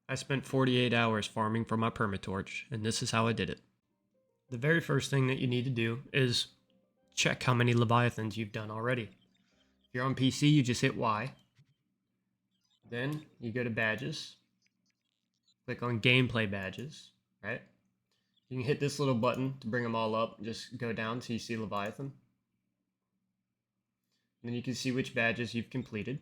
I spent 48 hours farming for my permatorch, and this is how I did it. The very first thing that you need to do is check how many Leviathans you've done already. If you're on PC, you just hit Y. Then you go to badges, click on gameplay badges, right? You can hit this little button to bring them all up. Just go down till you see Leviathan. And then you can see which badges you've completed.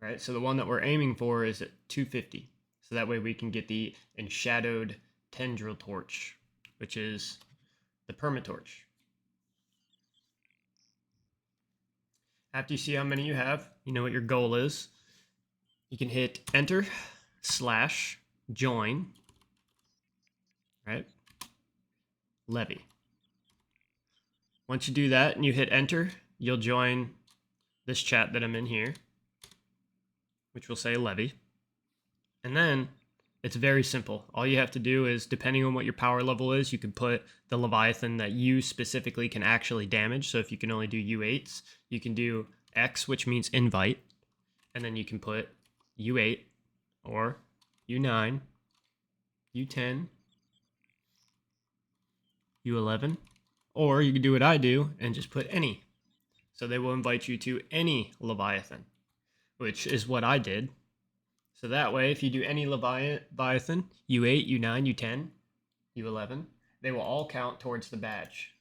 Right, so the one that we're aiming for is at 250. So that way we can get the Enshadowed Tendril Torch, which is the Permatorch. After you see how many you have, you know what your goal is. You can hit enter / join, right? Levy. Once you do that and you hit enter, you'll join this chat that I'm in here, which will say Levy. And then it's very simple. All you have to do is, depending on what your power level is, you can put the Leviathan that you specifically can actually damage. So if you can only do U8s, you can do X, which means invite. And then you can put U8 or U9, U10, U11. Or you can do what I do and just put any. So they will invite you to any Leviathan, which is what I did. So that way, if you do any Leviathan, U8, U9, U10, U11, they will all count towards the badge.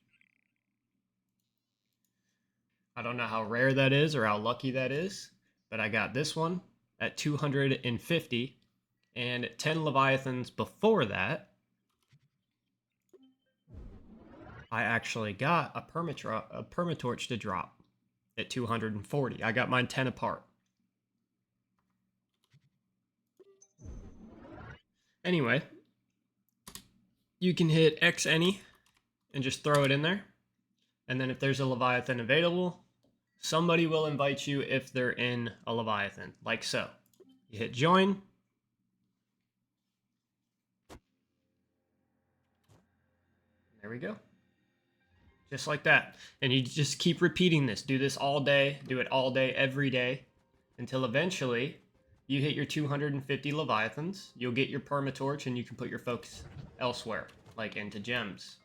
I don't know how rare that is or how lucky that is, but I got this one at 250, and 10 Leviathans before that, I actually got a Permatorch to drop at 240. I got mine 10 apart. Anyway, you can hit X any and just throw it in there. And then if there's a Leviathan available, somebody will invite you if they're in a Leviathan, like so. You hit join. There we go. Just like that. And you just keep repeating this. Do this all day. Do it all day, every day, until eventually you hit your 250 Leviathans. You'll get your Permatorch and you can put your focus elsewhere, like into gems.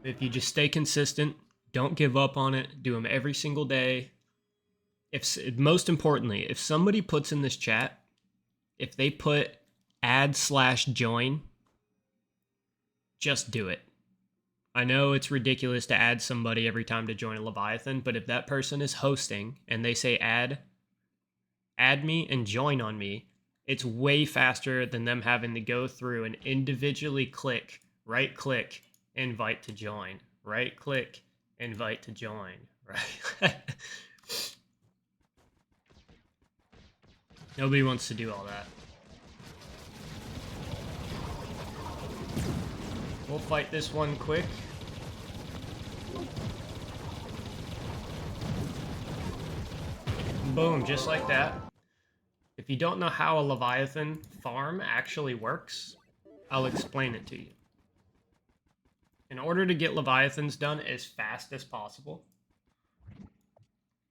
If you just stay consistent, don't give up on it, do them every single day. Most importantly, if somebody puts in this chat, if they put add/join, just do it. I know it's ridiculous to add somebody every time to join a Leviathan, but if that person is hosting and they say add me and join on me, it's way faster than them having to go through and individually click, right click, invite to join, right click, invite to join, right? Nobody wants to do all that. We'll fight this one quick. Boom, just like that. If you don't know how a Leviathan farm actually works, I'll explain it to you. In order to get Leviathans done as fast as possible,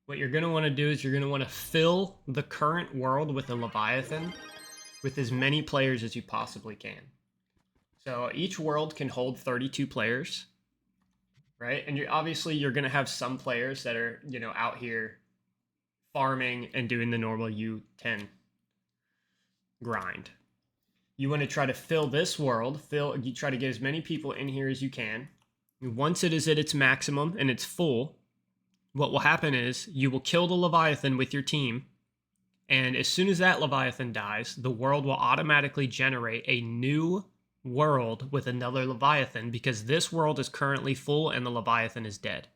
what you're going to want to do is you're going to want to fill the current world with a Leviathan with as many players as you possibly can. So each world can hold 32 players, right? And obviously you're going to have some players that are, out here farming and doing the normal U10 grind. You want to try to fill this world, you try to get as many people in here as you can. Once it is at its maximum and it's full, what will happen is you will kill the Leviathan with your team, and as soon as that Leviathan dies, the world will automatically generate a new world with another Leviathan, because this world is currently full and the Leviathan is dead.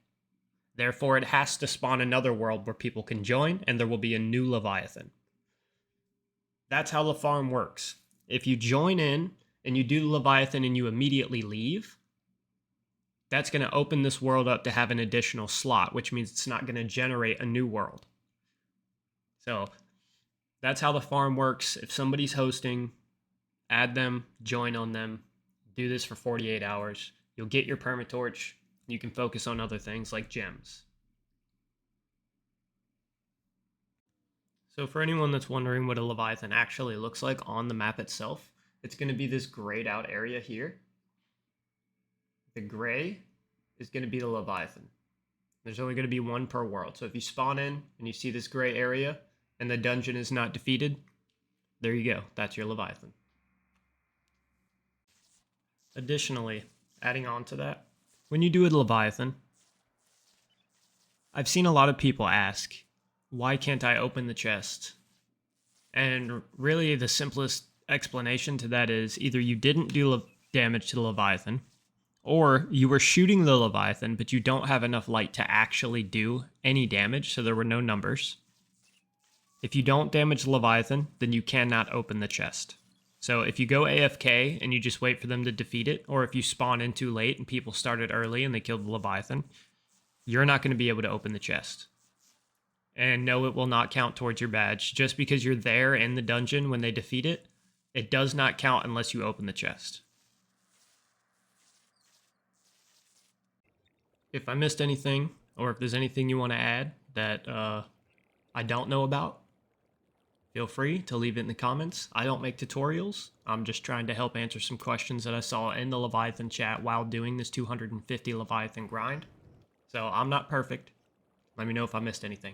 Therefore, it has to spawn another world where people can join, and there will be a new Leviathan. That's how the farm works. If you join in and you do the Leviathan and you immediately leave, that's going to open this world up to have an additional slot, which means it's not going to generate a new world. So that's how the farm works. If somebody's hosting, add them, join on them, do this for 48 hours. You'll get your permatorch. You can focus on other things like gems. So for anyone that's wondering what a Leviathan actually looks like on the map itself, it's going to be this grayed out area here. The gray is going to be the Leviathan. There's only going to be one per world. So if you spawn in and you see this gray area and the dungeon is not defeated, there you go. That's your Leviathan. Additionally, adding on to that, when you do a Leviathan, I've seen a lot of people ask, why can't I open the chest? And really the simplest explanation to that is either you didn't do damage to the Leviathan, or you were shooting the Leviathan, but you don't have enough light to actually do any damage, so there were no numbers. If you don't damage the Leviathan, then you cannot open the chest. So if you go AFK and you just wait for them to defeat it, or if you spawn in too late and people started early and they killed the Leviathan, you're not going to be able to open the chest. And no, it will not count towards your badge. Just because you're there in the dungeon when they defeat it, it does not count unless you open the chest. If I missed anything, or if there's anything you want to add that I don't know about, feel free to leave it in the comments. I don't make tutorials. I'm just trying to help answer some questions that I saw in the Leviathan chat while doing this 250 Leviathan grind. So I'm not perfect. Let me know if I missed anything.